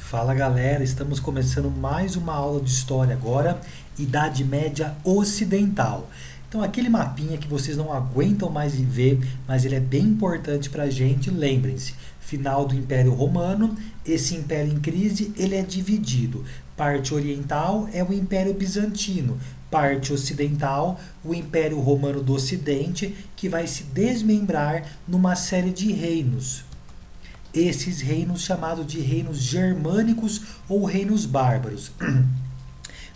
Fala galera, estamos começando mais uma aula de história agora, Idade Média Ocidental. Então aquele mapinha que vocês não aguentam mais ver, mas ele é bem importante para a gente, lembrem-se, final do Império Romano, esse império em crise, ele é dividido. Parte oriental é o Império Bizantino, parte ocidental, o Império Romano do Ocidente, que vai se desmembrar numa série de reinos. Esses reinos chamados de reinos germânicos ou reinos bárbaros.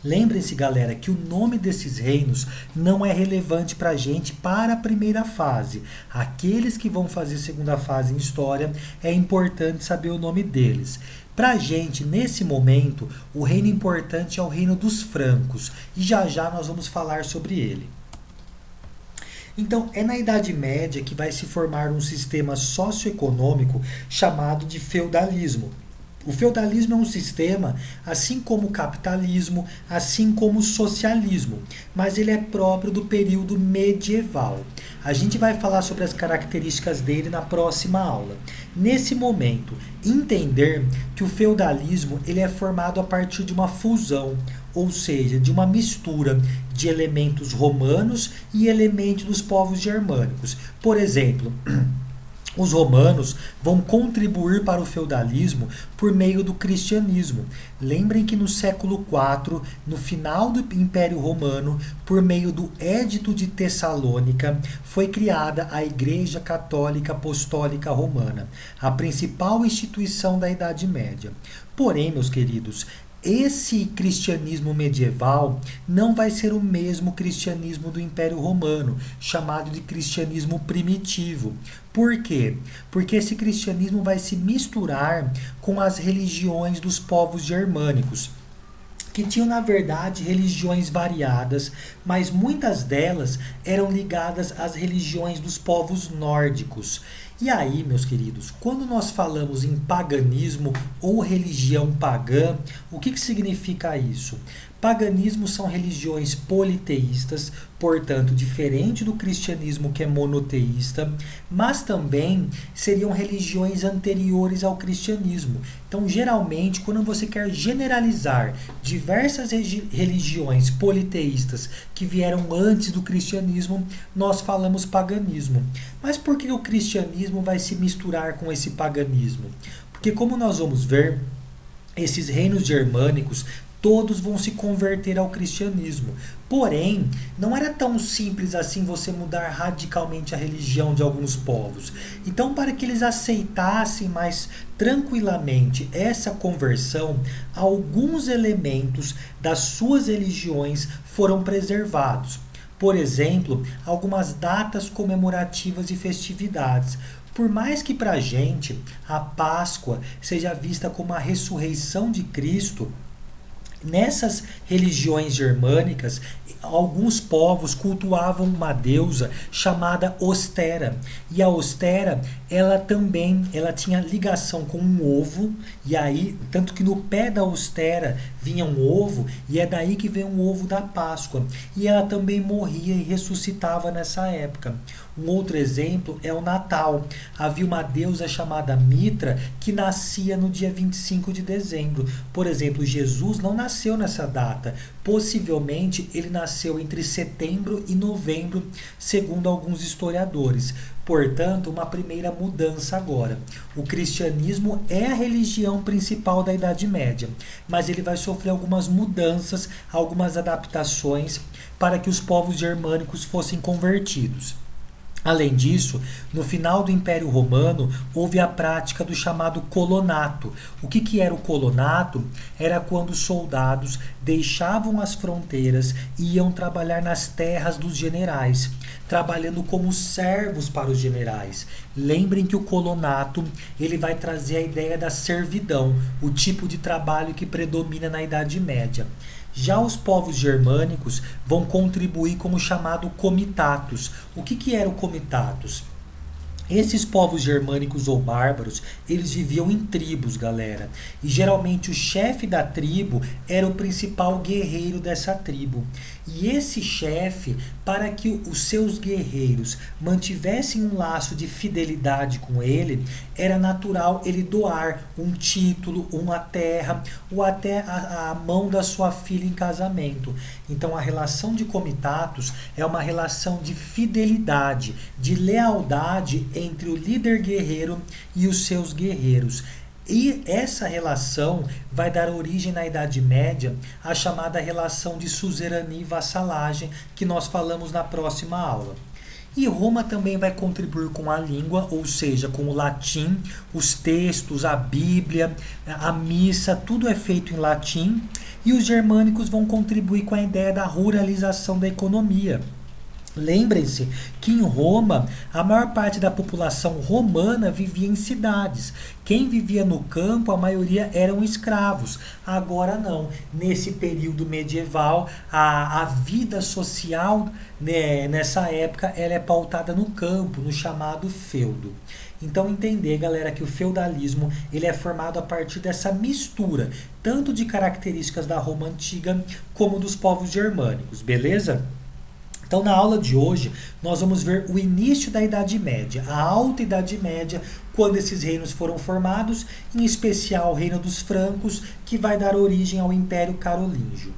Lembrem-se, galera, que o nome desses reinos não é relevante para a gente para a primeira fase. Aqueles que vão fazer segunda fase em história, é importante saber o nome deles. Para a gente, nesse momento, o reino importante é o reino dos francos. E já já nós vamos falar sobre ele. Então, é na Idade Média que vai se formar um sistema socioeconômico chamado de feudalismo. O feudalismo é um sistema, assim como o capitalismo, assim como o socialismo, mas ele é próprio do período medieval. A gente vai falar sobre as características dele na próxima aula. Nesse momento, entender que o feudalismo ele é formado a partir de uma fusão, ou seja, de uma mistura de elementos romanos e elementos dos povos germânicos. Por exemplo, os romanos vão contribuir para o feudalismo por meio do cristianismo. Lembrem que no século IV, no final do Império Romano, por meio do Édito de Tessalônica, foi criada a Igreja Católica Apostólica Romana, a principal instituição da Idade Média. Porém, meus queridos, esse cristianismo medieval não vai ser o mesmo cristianismo do Império Romano, chamado de cristianismo primitivo. Por quê? Porque esse cristianismo vai se misturar com as religiões dos povos germânicos, que tinham, na verdade, religiões variadas, mas muitas delas eram ligadas às religiões dos povos nórdicos. E aí, meus queridos, quando nós falamos em paganismo ou religião pagã, o que significa isso? Paganismo são religiões politeístas, portanto, diferente do cristianismo que é monoteísta, mas também seriam religiões anteriores ao cristianismo. Então, geralmente, quando você quer generalizar diversas religiões politeístas que vieram antes do cristianismo, nós falamos paganismo. Mas por que o cristianismo vai se misturar com esse paganismo? Porque, como nós vamos ver, esses reinos germânicos todos vão se converter ao cristianismo. Porém, não era tão simples assim você mudar radicalmente a religião de alguns povos. Então, para que eles aceitassem mais tranquilamente essa conversão, alguns elementos das suas religiões foram preservados. Por exemplo, algumas datas comemorativas e festividades. Por mais que para a gente a Páscoa seja vista como a ressurreição de Cristo, nessas religiões germânicas, alguns povos cultuavam uma deusa chamada Ostera. E a Ostera, ela tinha ligação com um ovo, e aí, tanto que no pé da Ostera vinha um ovo, e é daí que vem o ovo da Páscoa. E ela também morria e ressuscitava nessa época. Um outro exemplo é o Natal. Havia uma deusa chamada Mitra que nascia no dia 25 de dezembro. Por exemplo, Jesus não nasceu nessa data. Possivelmente ele nasceu entre setembro e novembro, segundo alguns historiadores. Portanto, uma primeira mudança agora. O cristianismo é a religião principal da Idade Média, mas ele vai sofrer algumas mudanças, algumas adaptações para que os povos germânicos fossem convertidos. Além disso, no final do Império Romano, houve a prática do chamado colonato. O que era o colonato? Era quando os soldados deixavam as fronteiras e iam trabalhar nas terras dos generais, trabalhando como servos para os generais. Lembrem que o colonato ele vai trazer a ideia da servidão, o tipo de trabalho que predomina na Idade Média. Já os povos germânicos vão contribuir com o chamado comitatus. O que era o comitatus? Esses povos germânicos ou bárbaros, eles viviam em tribos, galera. E geralmente o chefe da tribo era o principal guerreiro dessa tribo. E esse chefe, para que os seus guerreiros mantivessem um laço de fidelidade com ele, era natural ele doar um título, uma terra ou até a mão da sua filha em casamento. Então a relação de comitatus é uma relação de fidelidade, de lealdade entre o líder guerreiro e os seus guerreiros. E essa relação vai dar origem na Idade Média à chamada relação de suzerania e vassalagem, que nós falamos na próxima aula. E Roma também vai contribuir com a língua, ou seja, com o latim, os textos, a Bíblia, a missa, tudo é feito em latim. E os germânicos vão contribuir com a ideia da ruralização da economia. Lembrem-se que em Roma, a maior parte da população romana vivia em cidades. Quem vivia no campo, a maioria eram escravos. Agora não. Nesse período medieval, a vida social, né, nessa época, ela é pautada no campo, no chamado feudo. Então entender, galera, que o feudalismo ele é formado a partir dessa mistura, tanto de características da Roma antiga como dos povos germânicos, beleza? Então, na aula de hoje, nós vamos ver o início da Idade Média, a Alta Idade Média, quando esses reinos foram formados, em especial o Reino dos Francos, que vai dar origem ao Império Carolíngio.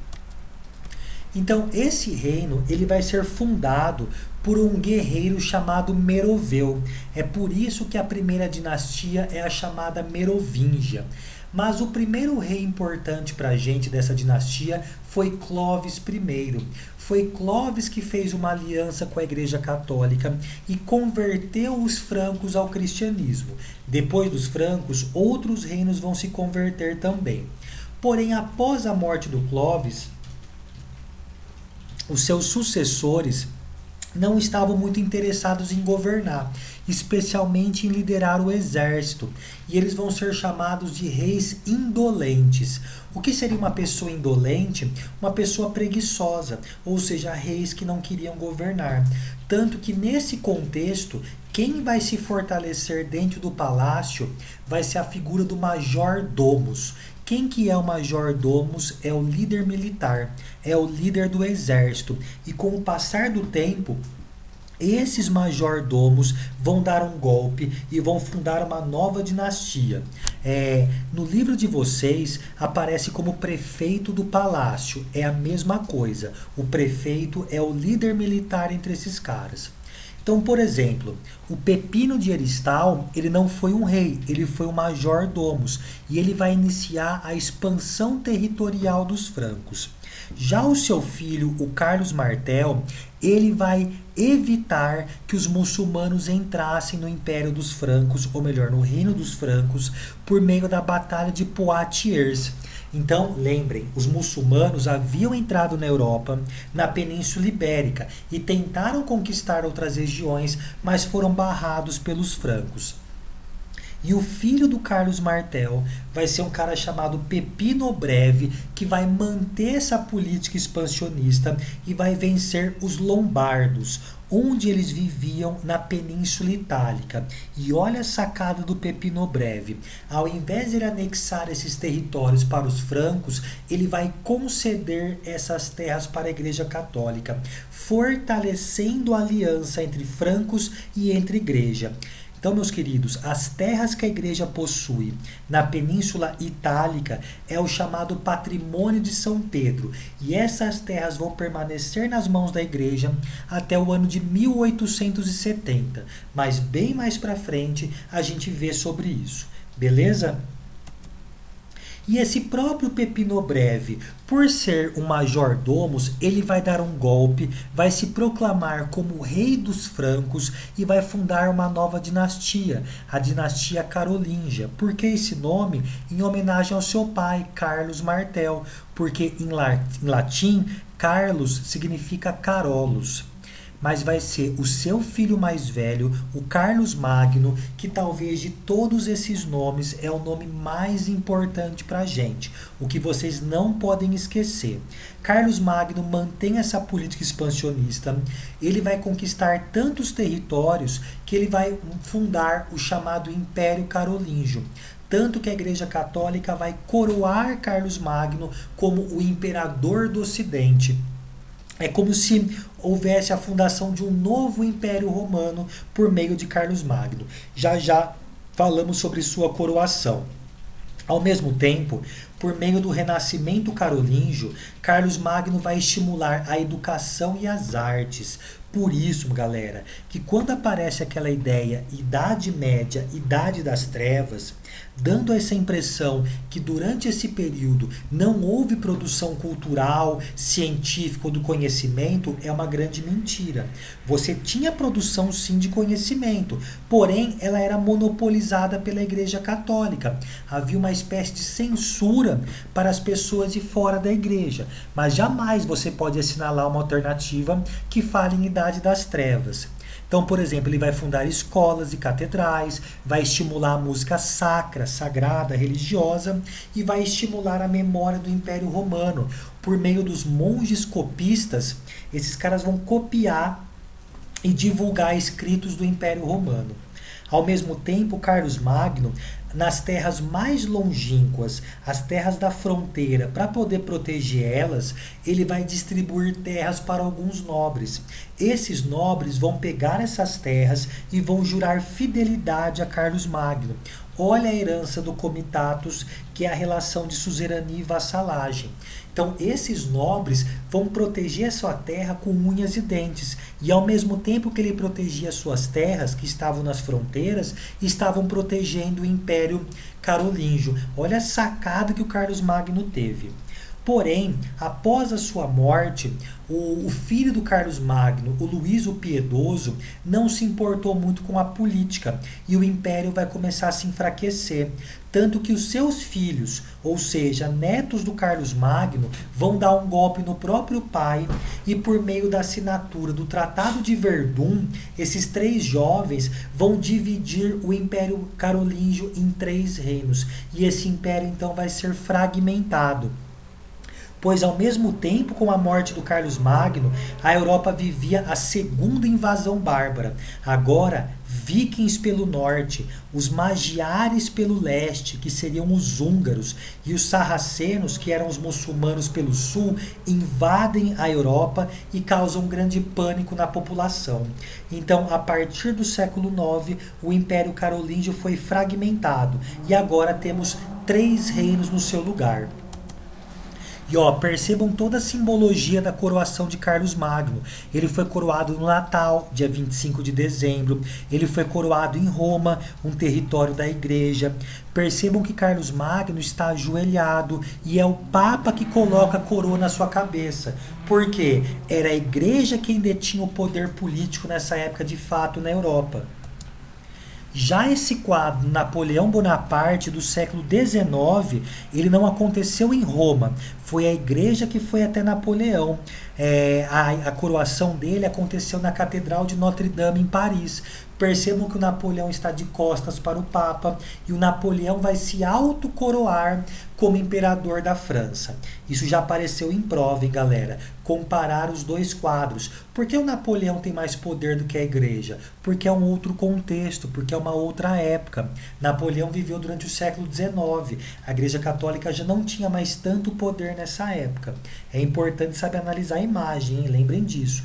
Então, esse reino ele vai ser fundado por um guerreiro chamado Meroveu. É por isso que a primeira dinastia é a chamada Merovingia. Mas o primeiro rei importante para a gente dessa dinastia foi Clovis I. Foi Clovis que fez uma aliança com a Igreja Católica e converteu os francos ao cristianismo. Depois dos francos, outros reinos vão se converter também. Porém, após a morte do Clovis, os seus sucessores não estavam muito interessados em governar, especialmente em liderar o exército, e eles vão ser chamados de reis indolentes. O que seria uma pessoa indolente? Uma pessoa preguiçosa, ou seja, reis que não queriam governar. Tanto que nesse contexto, quem vai se fortalecer dentro do palácio vai ser a figura do major-domus. Quem que é o major-domus? É o líder militar, é o líder do exército. E com o passar do tempo, esses major-domos vão dar um golpe e vão fundar uma nova dinastia. No livro de vocês aparece como prefeito do palácio. É a mesma coisa. O prefeito é o líder militar entre esses caras. Então, por exemplo, o Pepino de Heristal, ele não foi um rei, ele foi um major-domus. E ele vai iniciar a expansão territorial dos francos. Já o seu filho, o Carlos Martel, ele vai evitar que os muçulmanos entrassem no Império dos Francos, ou melhor, no Reino dos Francos, por meio da Batalha de Poitiers. Então, lembrem, os muçulmanos haviam entrado na Europa, na Península Ibérica, e tentaram conquistar outras regiões, mas foram barrados pelos francos. E o filho do Carlos Martel vai ser um cara chamado Pepino Breve, que vai manter essa política expansionista e vai vencer os lombardos, onde eles viviam na Península Itálica. E olha a sacada do Pepino Breve. Ao invés de ele anexar esses territórios para os francos, ele vai conceder essas terras para a Igreja Católica, fortalecendo a aliança entre francos e entre igreja. Então, meus queridos, as terras que a igreja possui na Península Itálica é o chamado patrimônio de São Pedro. E essas terras vão permanecer nas mãos da igreja até o ano de 1870. Mas bem mais para frente a gente vê sobre isso. Beleza? E esse próprio Pepino Breve, por ser um major-domus, ele vai dar um golpe, vai se proclamar como rei dos francos e vai fundar uma nova dinastia, a dinastia carolíngia. Por que esse nome? Em homenagem ao seu pai, Carlos Martel, porque em latim, Carlos significa Carolus. mas vai ser o seu filho mais velho, o Carlos Magno, que talvez de todos esses nomes é o nome mais importante para a gente, o que vocês não podem esquecer. Carlos Magno mantém essa política expansionista, ele vai conquistar tantos territórios que ele vai fundar o chamado Império Carolíngio. Tanto que a Igreja Católica vai coroar Carlos Magno como o imperador do Ocidente. É como se houvesse a fundação de um novo Império Romano por meio de Carlos Magno. Já já falamos sobre sua coroação. Ao mesmo tempo, por meio do renascimento carolíngio, Carlos Magno vai estimular a educação e as artes. Por isso, galera, que quando aparece aquela ideia Idade Média, Idade das Trevas, dando essa impressão que durante esse período não houve produção cultural, científica ou do conhecimento, é uma grande mentira. Você tinha produção sim de conhecimento, porém ela era monopolizada pela Igreja Católica. Havia uma espécie de censura para as pessoas de fora da igreja, mas jamais você pode assinalar uma alternativa que fale em Idade das Trevas. Então, por exemplo, ele vai fundar escolas e catedrais, vai estimular a música sacra, sagrada, religiosa e vai estimular a memória do Império Romano. Por meio dos monges copistas, esses caras vão copiar e divulgar escritos do Império Romano. Ao mesmo tempo, Carlos Magno, nas terras mais longínquas, as terras da fronteira, para poder proteger elas, ele vai distribuir terras para alguns nobres. Esses nobres vão pegar essas terras e vão jurar fidelidade a Carlos Magno. Olha a herança do comitatus, que é a relação de suzerania e vassalagem. Então, esses nobres vão proteger a sua terra com unhas e dentes. E ao mesmo tempo que ele protegia suas terras, que estavam nas fronteiras, estavam protegendo o Império Carolíngio. Olha a sacada que o Carlos Magno teve. Porém, após a sua morte, o filho do Carlos Magno, o Luís o Piedoso, não se importou muito com a política e o império vai começar a se enfraquecer. Tanto que os seus filhos, ou seja, netos do Carlos Magno, vão dar um golpe no próprio pai e por meio da assinatura do Tratado de Verdun, esses 3 jovens vão dividir o Império Carolíngio em 3 reinos. E esse império então vai ser fragmentado. Pois ao mesmo tempo com a morte do Carlos Magno, a Europa vivia a segunda invasão bárbara. Agora, vikings pelo norte, os magiares pelo leste, que seriam os húngaros, e os sarracenos, que eram os muçulmanos pelo sul, invadem a Europa e causam grande pânico na população. Então, a partir do século IX, o Império Carolíngio foi fragmentado e agora temos 3 reinos no seu lugar. E percebam toda a simbologia da coroação de Carlos Magno. Ele foi coroado no Natal, dia 25 de dezembro. Ele foi coroado em Roma, um território da igreja. Percebam que Carlos Magno está ajoelhado e é o Papa que coloca a coroa na sua cabeça. Por quê? Era a igreja quem detinha o poder político nessa época de fato na Europa. Já esse quadro, Napoleão Bonaparte, do século XIX, ele não aconteceu em Roma. Foi a igreja que foi até Napoleão. A coroação dele aconteceu na Catedral de Notre-Dame, em Paris. Percebam que o Napoleão está de costas para o Papa e o Napoleão vai se autocoroar como imperador da França. Isso já apareceu em prova, hein, galera? Comparar os 2 quadros. Por que o Napoleão tem mais poder do que a igreja? Porque é um outro contexto, porque é uma outra época. Napoleão viveu durante o século XIX. A Igreja Católica já não tinha mais tanto poder nessa época. É importante saber analisar a imagem, hein? Lembrem disso.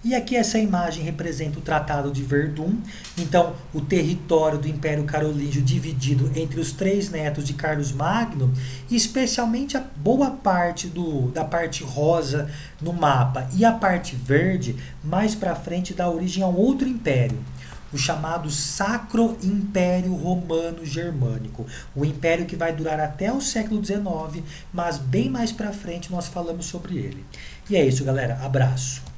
E aqui essa imagem representa o Tratado de Verdun. Então, o território do Império Carolíngio dividido entre os 3 netos de Carlos Magno, e especialmente a boa parte da parte rosa no mapa e a parte verde, mais para frente, dá origem a um outro império, o chamado Sacro Império Romano Germânico, o império que vai durar até o século XIX, mas bem mais para frente nós falamos sobre ele. E é isso, galera. Abraço.